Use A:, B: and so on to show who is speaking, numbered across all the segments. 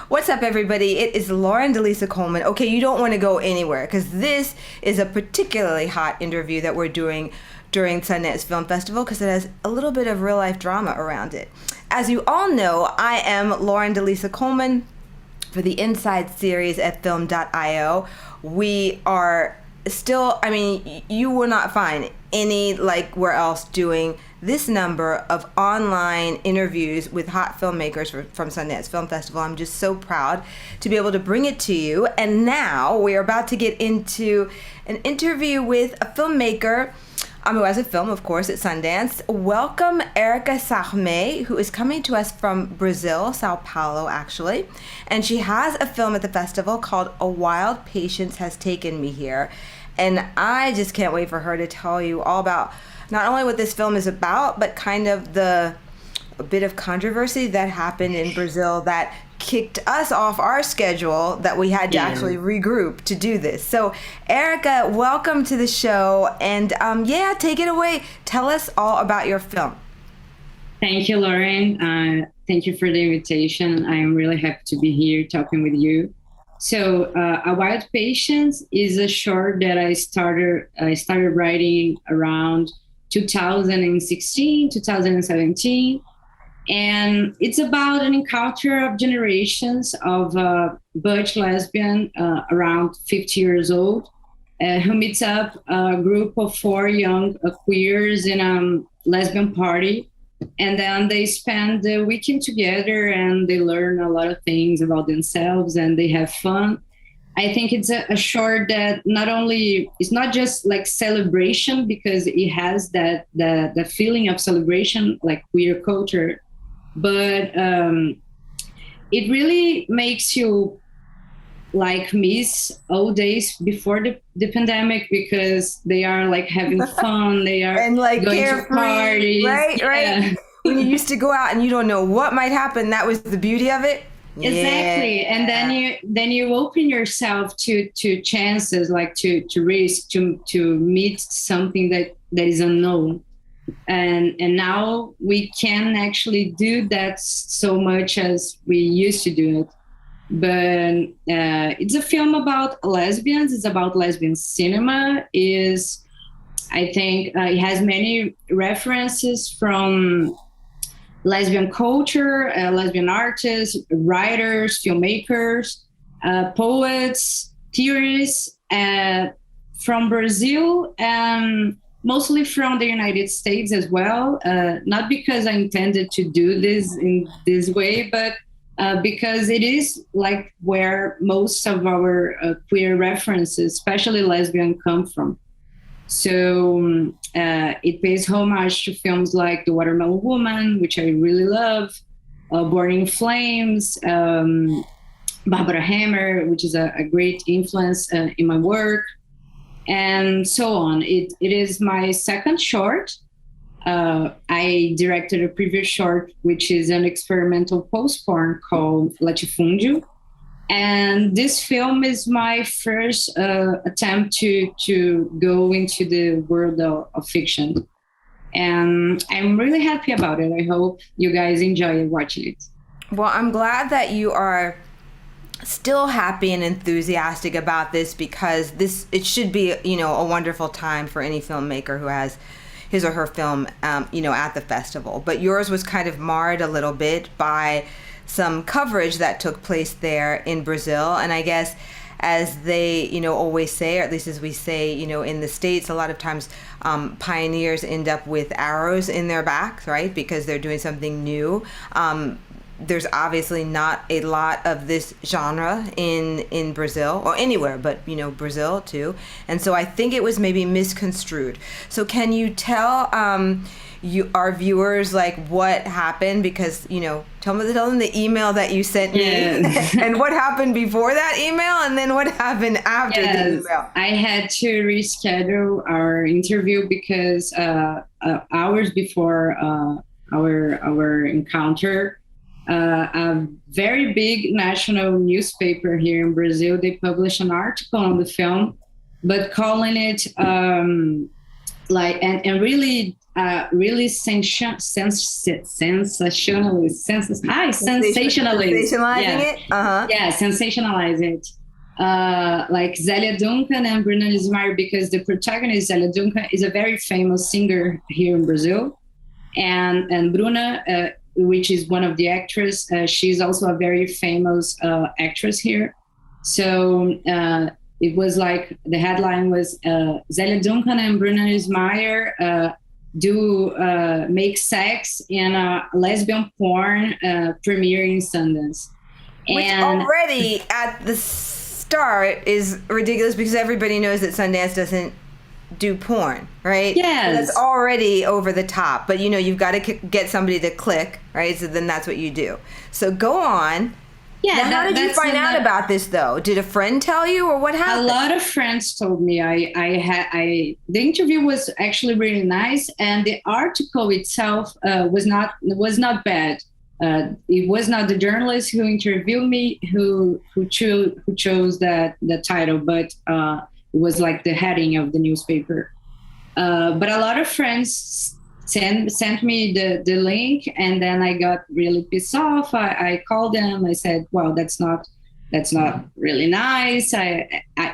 A: What's up, everybody? It is Lauren deLisa Coleman. Okay, you don't want to go anywhere because this is a particularly hot interview that we're doing during Sundance Film Festival because it has a little bit of real life drama around it. As you all know, I am Lauren deLisa Coleman for the Inside series at film.io. We are still, you will not find any like where else doing this number of online interviews with hot filmmakers from Sundance Film Festival. I'm just so proud to be able to bring it to you. And now we're about to get into an interview with a filmmaker who has a film, of course, at Sundance. Welcome, Jessica Sarmet, who is coming to us from Brazil, Sao Paulo, actually. And she has a film at the festival called A Wild Patience Has Taken Me Here. And I just can't wait for her to tell you all about not only what this film is about, but kind of a bit of controversy that happened in Brazil that kicked us off our schedule that we had to actually regroup to do this. So, Erica, welcome to the show. And take it away. Tell us all about your film.
B: Thank you, Lauren. Thank you for the invitation. I'm really happy to be here talking with you. So, A Wild Patience is a short that I started writing around 2016, 2017. And it's about an encounter of generations of butch lesbian around 50 years old who meets up a group of 4 young queers in a lesbian party. And then they spend the weekend together and they learn a lot of things about themselves and they have fun. I think it's a short that not only, it's not just like celebration because it has the feeling of celebration like queer culture, but it really makes you like miss all days before the pandemic because they are like having fun, they are
A: and like
B: going
A: carefree,
B: to parties.
A: Right. When you used to go out and you don't know what might happen, that was the beauty of it.
B: Exactly.
A: Yeah.
B: And then you open yourself to chances, like to risk, to meet something that is unknown. And now we can actually do that so much as we used to do it. But it's a film about lesbians. It's about lesbian cinema. I think it has many references from lesbian culture, lesbian artists, writers, filmmakers, poets, theorists from Brazil and mostly from the United States as well. Not because I intended to do this in this way, but because it is like where most of our queer references, especially lesbian, come from. So it pays homage to films like The Watermelon Woman, which I really love, Burning Flames, Barbara Hammer, which is a great influence in my work, and so on. It is my second short. I directed a previous short, which is an experimental post-porn called Latifúndio. And this film is my first attempt to go into the world of fiction. And I'm really happy about it. I hope you guys enjoy watching it.
A: Well, I'm glad that you are still happy and enthusiastic about this because it should be, a wonderful time for any filmmaker who has his or her film, at the festival. But yours was kind of marred a little bit by some coverage that took place there in Brazil. And I guess as they, always say, or at least as we say, in the States, a lot of times pioneers end up with arrows in their backs, right? Because they're doing something new. There's obviously not a lot of this genre in Brazil or anywhere, but Brazil too. And so I think it was maybe misconstrued. So can you tell our viewers like what happened? Because tell them the email that you sent me and what happened before that email, and then what happened after the email.
B: I had to reschedule our interview because hours before our encounter. A very big national newspaper here in Brazil, they published an article on the film, but calling it like and really really sensationalist, sensationalist.
A: Sensationalizing
B: Yeah,
A: it. Uh-huh.
B: yeah, sensationalize it. Like Zélia Duncan and Bruna Lismayer, because the protagonist Zélia Duncan is a very famous singer here in Brazil, and Bruna, which is one of the actors, she's also a very famous actress here. So it was like the headline was Zélia Duncan and Bruna Lismayer do make sex in a lesbian porn premiere in Sundance.
A: Which
B: And
A: already at the start is ridiculous because everybody knows that Sundance doesn't do porn, right?
B: yes,
A: So that's already over the top. But you've got to get somebody to click, right? So then that's what you do. So go on.
B: yeah,
A: Now, how did you find out about this, though? Did a friend tell you, or what
B: a
A: happened?
B: lot of friends told me. The interview was actually really nice, and the article itself was not bad. It was not the journalist who interviewed me who chose the title, but it was like the heading of the newspaper. But a lot of friends sent me the link, and then I got really pissed off. I called them. I said, "Well, that's not really nice." I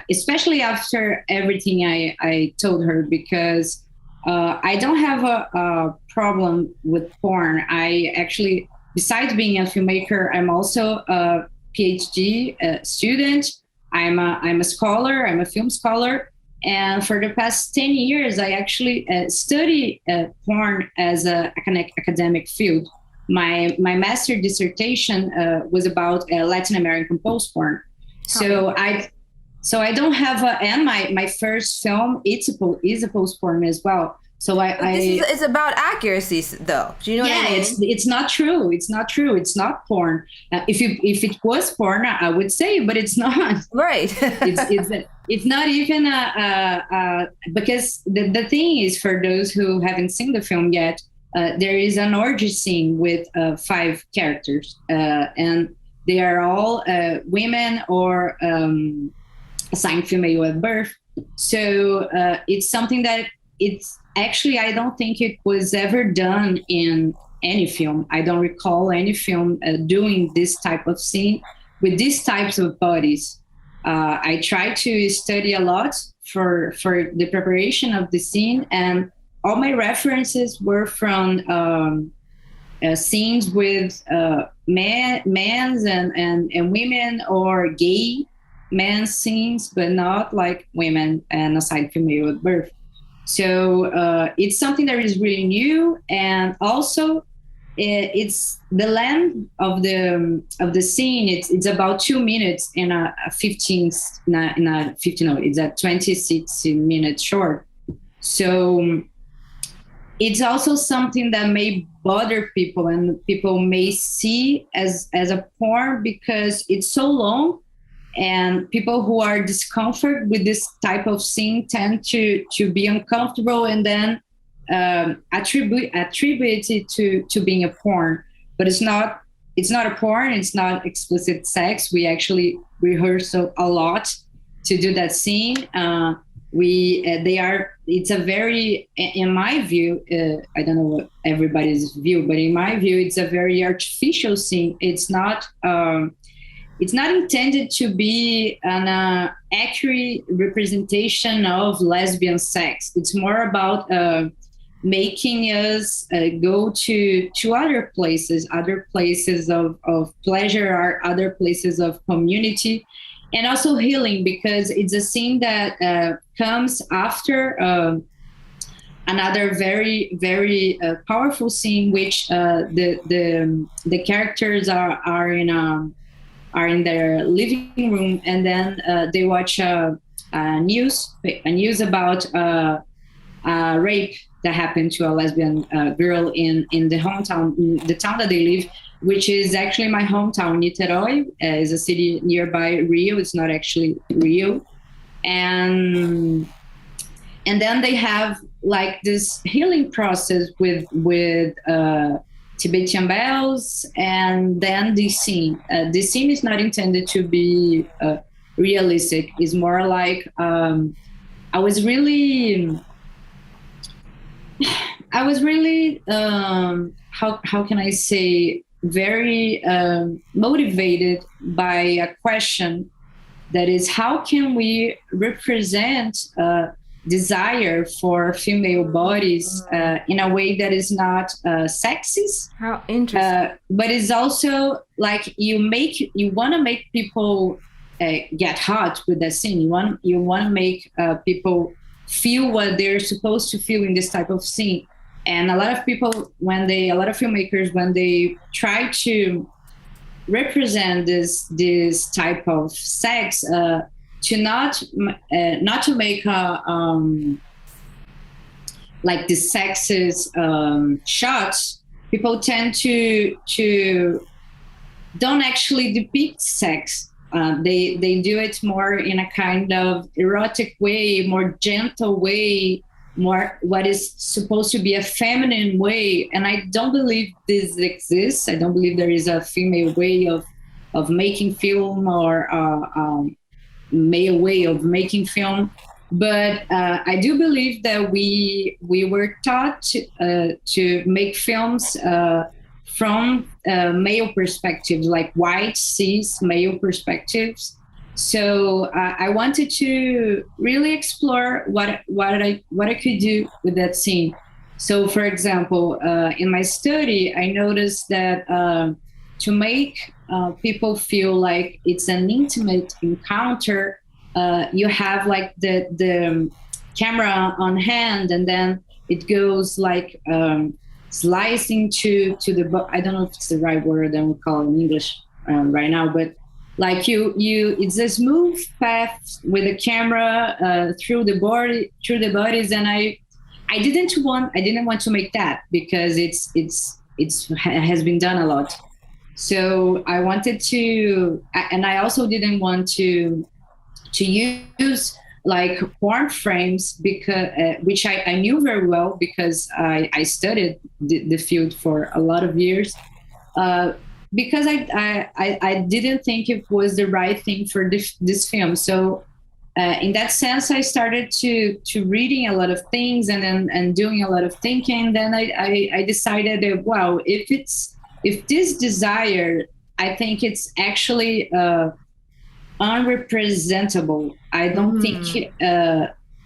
B: especially after everything I told her, because I don't have a problem with porn. I actually, besides being a filmmaker, I'm also a PhD student. I'm a scholar. I'm a film scholar. And for the past 10 years, I actually study porn as an academic field. My master dissertation was about Latin American post porn. So I don't have and my first film is a post porn as well. So
A: it's about accuracy, though. Do you know what I mean?
B: It's not true. It's not true. It's not porn. If it was porn, I would say, but it's not.
A: Right.
B: It's not even because the thing is, for those who haven't seen the film yet, there is an orgy scene with 5 characters, and they are all women or assigned female at birth. So it's something that it's actually, I don't think it was ever done in any film. I don't recall any film doing this type of scene with these types of bodies. I tried to study a lot for the preparation of the scene, and all my references were from scenes with men's and women, or gay men's scenes, but not like women and assigned female at birth. So it's something that is really new, and also it's the length of the scene. It's about 2 minutes in a 15 in a 15. No, it's a 26-minute short. So it's also something that may bother people, and people may see as a porn because it's so long. And people who are discomfort with this type of scene tend to be uncomfortable, and then attribute it to being a porn. But it's not a porn. It's not explicit sex. We actually rehearse a lot to do that scene. It's a very, in my view, I don't know what everybody's view, but in my view, it's a very artificial scene. It's not intended to be an accurate representation of lesbian sex. It's more about making us go to other places of pleasure, or other places of community, and also healing, because it's a scene that comes after another very, very powerful scene, which the characters are in their living room, and then they watch a news about rape that happened to a lesbian girl in the hometown, the town that they live, which is actually my hometown. Niterói is a city nearby Rio. It's not actually Rio, and then they have like this healing process with Tibetan bells, and then the scene. The scene is not intended to be realistic. It's more like I was really I was really how can I say, very motivated by a question that is, how can we represent desire for female bodies in a way that is not sexist,
A: How interesting.
B: but it's also like you want to make people get hot with that scene. You want to make people feel what they're supposed to feel in this type of scene. And a lot of people, a lot of filmmakers, when they try to represent this type of sex, to not to make a like the sexist shots, people tend to don't actually depict sex. They do it more in a kind of erotic way, more gentle way, more what is supposed to be a feminine way. And I don't believe this exists. I don't believe there is a female way of making film, or male way of making film. But I do believe that we were taught to make films from male perspectives, like white cis male perspectives. So I wanted to really explore what I could do with that scene. So, for example, in my study, I noticed that to make people feel like it's an intimate encounter, you have like the camera on hand, and then it goes like slicing to the I don't know if it's the right word that we call in English right now, but like you it's a smooth path with the camera through the bodies. And I didn't want to make that, because it has been done a lot. So I wanted to, and I also didn't want to use like porn frames, because which I knew very well, because I studied the field for a lot of years, because I didn't think it was the right thing for this film. So in that sense, I started to reading a lot of things, and doing a lot of thinking. Then I decided that, wow, if this desire, I think it's actually unrepresentable. I don't think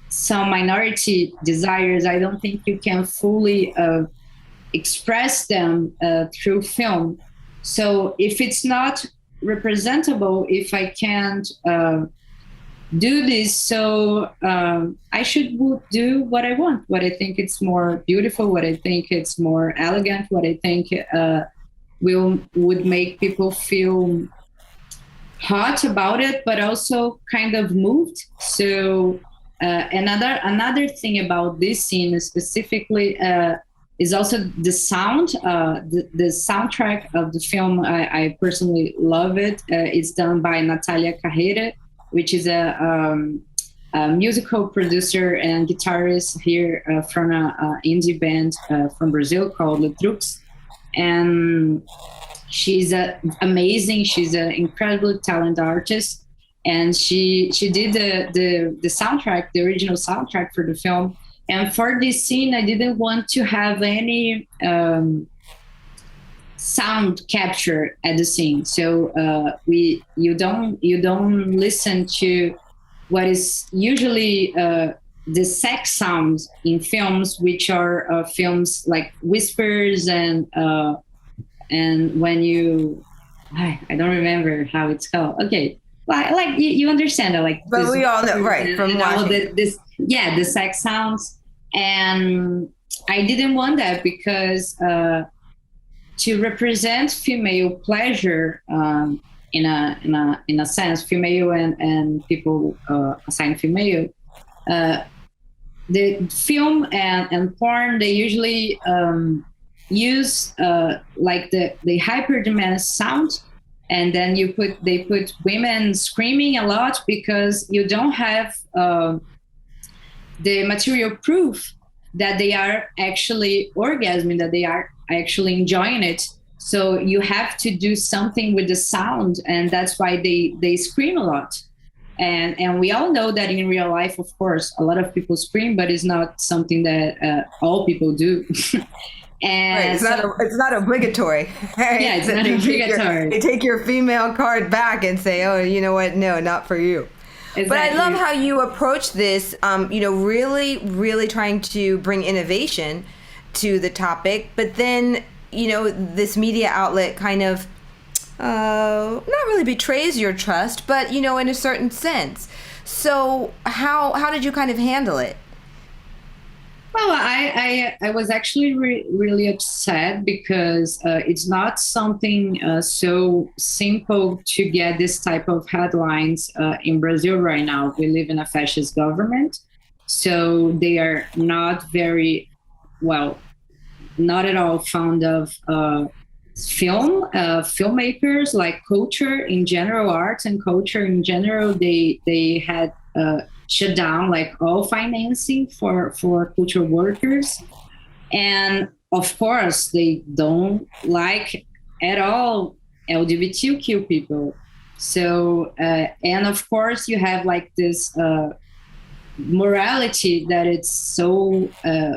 B: some minority desires, I don't think you can fully express them through film. So if it's not representable, if I can't do this, so I should do what I want, what I think it's more beautiful, what I think it's more elegant, what I think would make people feel hot about it, but also kind of moved. So another thing about this scene specifically is also the sound. The soundtrack of the film, I personally love it. It's done by Natalia Carreira, which is a musical producer and guitarist here from an indie band from Brazil called Le Trux. And she's amazing. She's an incredibly talented artist, and she did the soundtrack, the original soundtrack for the film. And for this scene, I didn't want to have any sound capture at the scene. So you don't listen to what is usually the sex sounds in films, which are films like whispers and when I don't remember how it's called. Okay, like you understand that, like.
A: But we all know, right? From watching
B: the sex sounds, and I didn't want that, because to represent female pleasure in a sense, female and people assigned female. The film and porn, they usually use like the hyper demand sound, and then they put women screaming a lot, because you don't have the material proof that they are actually orgasming, that they are actually enjoying it. So you have to do something with the sound, and that's why they scream a lot. And we all know that in real life, of course, a lot of people scream, but it's not something that all people do.
A: Right,
B: And
A: it's not obligatory. Right?
B: yeah, it's not obligatory.
A: They take your female card back and say, "Oh, you know what? No, not for you."
B: Exactly.
A: But I love how you approach this. Really, really trying to bring innovation to the topic, but then this media outlet kind of not really betrays your trust, but in a certain sense. So how did you kind of handle it?
B: Well, I was actually really upset because it's not something so simple to get this type of headlines in Brazil right now. We live in a fascist government, so they are not very, well, not at all fond of filmmakers, like culture in general, arts and culture in general. They had shut down like all financing for cultural workers, and of course they don't like at all LGBTQ people. So and of course you have like this morality that it's so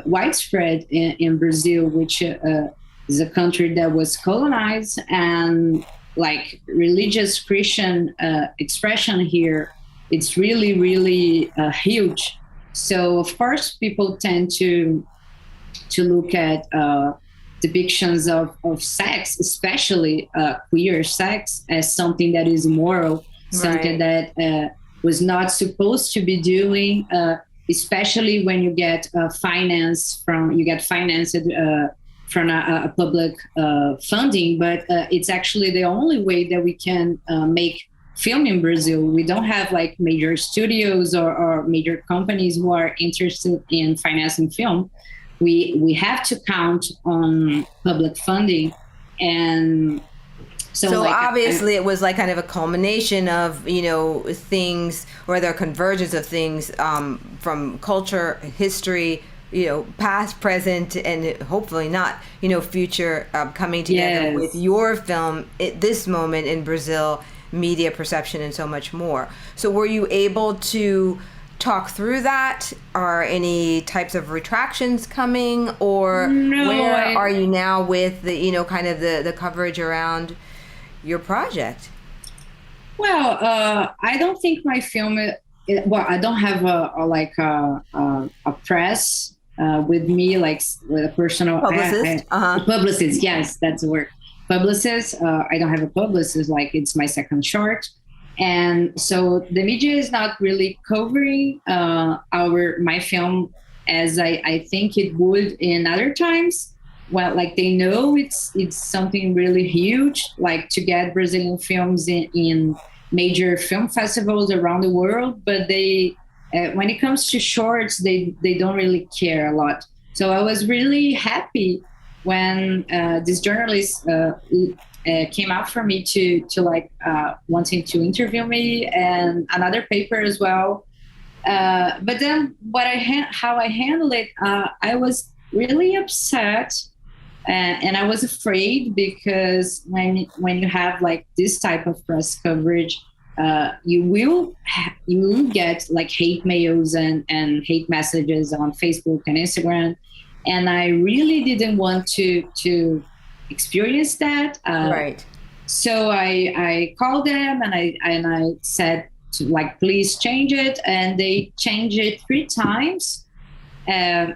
B: widespread in Brazil, which is a country that was colonized, and like religious Christian expression here, it's really, really huge. So of course people tend to look at depictions of sex, especially queer sex, as something that is immoral, something that was not supposed to be doing, especially when you get financed from a public funding. But it's actually the only way that we can make film in Brazil. We don't have like major studios or major companies who are interested in financing film. We have to count on public funding. And so like,
A: obviously it was like kind of a culmination of things, or their convergence of things from culture, history, past, present, and hopefully not future, coming together with your film at this moment in Brazil, media perception, and so much more. So were you able to talk through that? Are any types of retractions coming, or where are you now with the kind of the coverage around your project?
B: Well, I don't think my film. Well, I don't have a press with me, like with a personal
A: publicist.
B: Publicist, yes, that's the word. Publicist. I don't have a publicist. Like, it's my second short, and so the media is not really covering my film as I think it would in other times. Well, like, they know it's something really huge, like to get Brazilian films in major film festivals around the world, but they when it comes to shorts, they don't really care a lot. So I was really happy when this journalist came out for me to wanting to interview me, and another paper as well. But then how I handled it, I was really upset. And I was afraid, because when you have like this type of press coverage, you will get like hate mails and hate messages on Facebook and Instagram, and I really didn't want to experience that.
A: Right.
B: So I called them and I said to, like, please change it, and they changed it 3 times.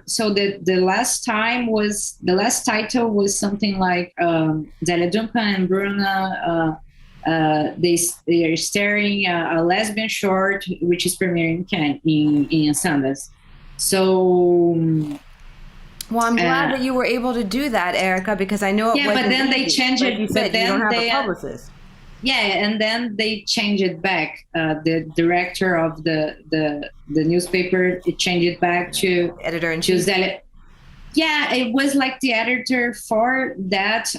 B: So the last title was something like Zélia and Bruna, they are starring a lesbian short, which is premiering in Sundance. So
A: well, I'm glad that you were able to do that, Erica, because I know it wasn't
B: but then
A: easy.
B: they changed
A: like
B: it.
A: You said,
B: but then
A: you don't have
B: they
A: a publicist.
B: And then they changed it back. The director of the newspaper, it changed it back to
A: editor-in-chief.
B: Yeah, it was like the editor for that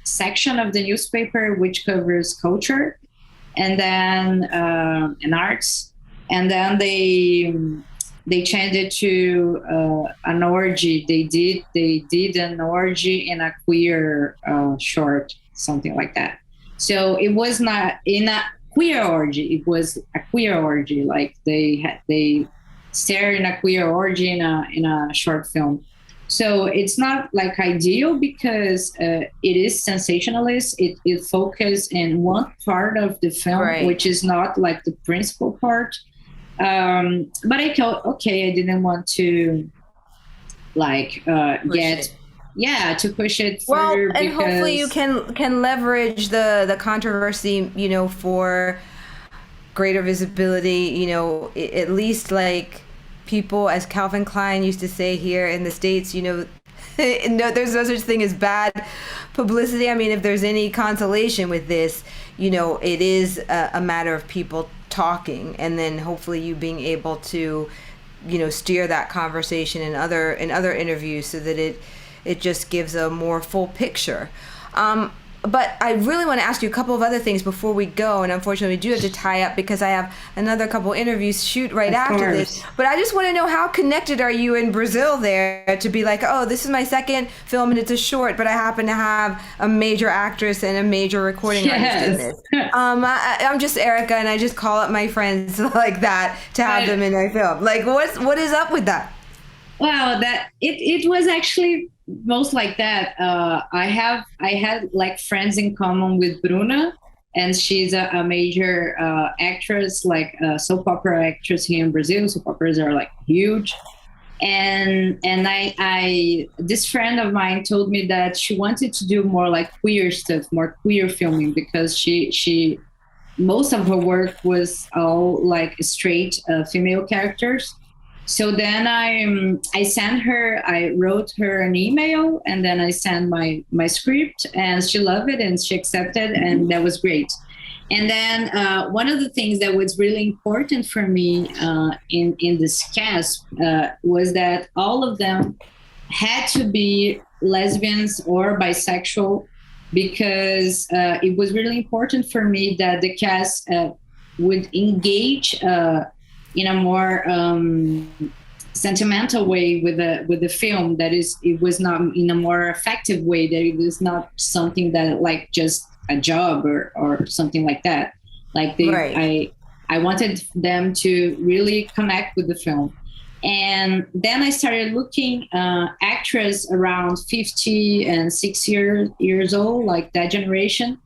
B: section of the newspaper, which covers culture and then and arts. And then they changed it to an orgy. They did an orgy in a queer short, something like that. So it was not in a queer orgy. It was a queer orgy. Like they stare in a queer orgy in a short film. So it's not like ideal because it is sensationalist. It focuses in one part of the film,
A: Right.
B: which is not like the principal part. But I thought, okay, I didn't want to like get
A: it.
B: to push it
A: Well,
B: further
A: and
B: because
A: hopefully you can leverage the controversy, for greater visibility. At least like people, as Calvin Klein used to say here in the States, no, there's no such thing as bad publicity. I mean, if there's any consolation with this, it is a matter of people talking, and then hopefully you being able to, steer that conversation in other interviews so that it just gives a more full picture. But I really want to ask you a couple of other things before we go, and unfortunately we do have to tie up because I have another couple interviews shoot right after this. But I just want to know, how connected are you in Brazil there to be like, oh, this is my second film and it's a short, but I happen to have a major actress and a major recording artist in this. I'm just Erica, and I just call up my friends like that to have them in my film. Like, what is up with that?
B: Wow, that it was actually most like that. I had like friends in common with Bruna, and she's a major actress, like a soap opera actress here in Brazil. Soap operas are like huge, and I this friend of mine told me that she wanted to do more like queer stuff, more queer filming, because she most of her work was all like straight female characters. So then I sent her, I wrote her an email, and then I sent my script, and she loved it and she accepted, and that was great. And then one of the things that was really important for me in this cast was that all of them had to be lesbians or bisexual, because it was really important for me that the cast would engage in a more sentimental way with the film. That is, it was not in a more effective way, that it was not something that like just a job or something like that. Like
A: Right.
B: I wanted them to really connect with the film. And then I started looking actors around 50 and 6 years old, like that generation.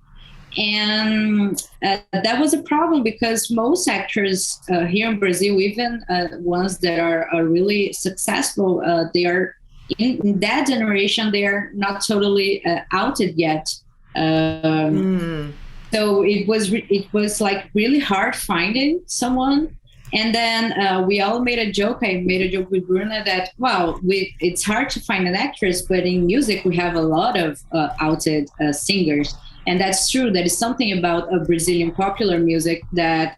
B: And that was a problem, because most actors here in Brazil, even ones that are really successful, they are in that generation, they are not totally outed yet. So it was like really hard finding someone. And then we all made a joke. I made a joke with Bruna that, well, it's hard to find an actress, but in music we have a lot of outed singers. And that's true. That is something about Brazilian popular music, that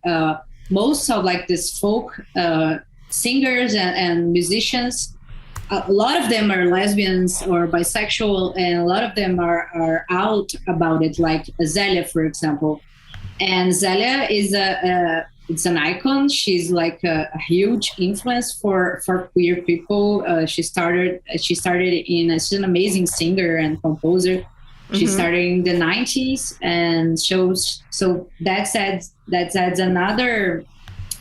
B: most of like this folk singers and musicians, a lot of them are lesbians or bisexual, and a lot of them are out about it, like Zélia, for example. And Zélia is it's an icon. She's like a huge influence for queer people. She started she's an amazing singer and composer. She started in the 90s, and shows, so that adds another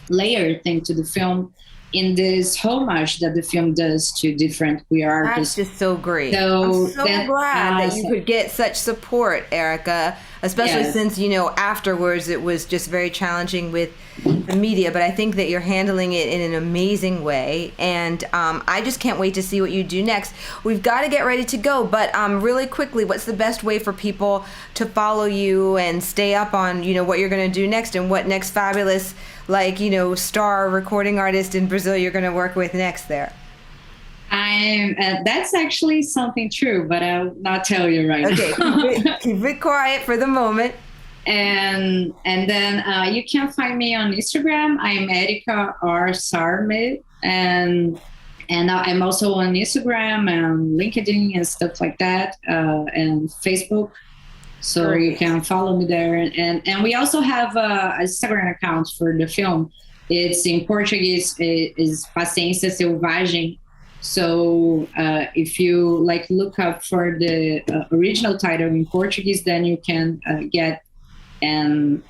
B: layer thing to the film, in this homage that the film does to different queer artists.
A: That's just so great.
B: So
A: I'm so glad that you could get such support, Erica, especially since, afterwards it was just very challenging with the media. But I think that you're handling it in an amazing way. And I just can't wait to see what you do next. We've got to get ready to go. But really quickly, what's the best way for people to follow you and stay up on, what you're going to do next, and what next fabulous, star recording artist in Brazil you're going to work with next there?
B: That's actually something true, but I'll not tell you right now.
A: Okay, keep it quiet for the moment.
B: And then you can find me on Instagram. I'm Erica R. Sarmet, and I'm also on Instagram and LinkedIn and stuff like that, and Facebook. So Great. You can follow me there. And we also have a Instagram account for the film. It's in Portuguese, is Paciência Selvagem. So if you look up for the original title in Portuguese, then you can get and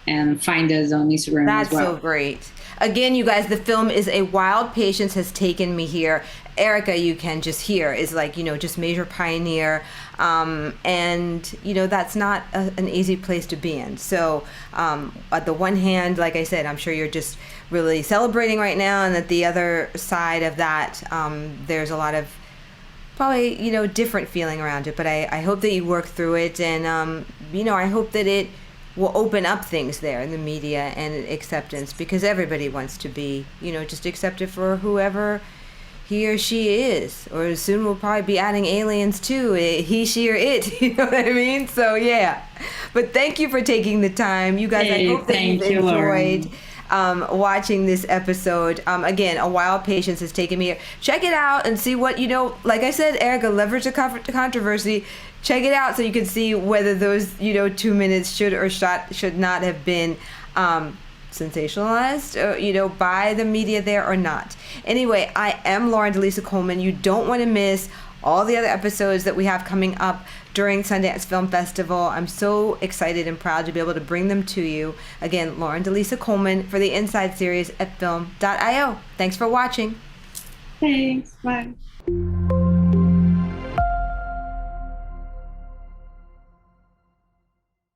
B: and find us on Instagram
A: That's
B: as well.
A: so great. Again, you guys, the film is A Wild Patience Has Taken Me Here. Erica, you can just hear, is like, just major pioneer. And, that's not an easy place to be in. So, at the one hand, like I said, I'm sure you're just really celebrating right now. And at the other side of that, there's a lot of probably, different feeling around it. But I hope that you work through it. And, I hope that it will open up things there in the media and acceptance, because everybody wants to be, just accepted for whoever he or she is. Or soon we'll probably be adding aliens too, he, she, or it. You know what I mean? So yeah. But thank you for taking the time, you guys. I hope that you've enjoyed watching this episode. Again, A Wild Patience Has Taken Me Here. Check it out and see what, like I said, Erica, leverage the controversy. Check it out so you can see whether those 2 minutes should or should not have been sensationalized by the media there or not. Anyway, I am Lauren deLisa Coleman. You don't want to miss all the other episodes that we have coming up during Sundance Film Festival. I'm so excited and proud to be able to bring them to you. Again, Lauren deLisa Coleman for the Inside series at film.io. Thanks for watching.
B: Thanks. Bye.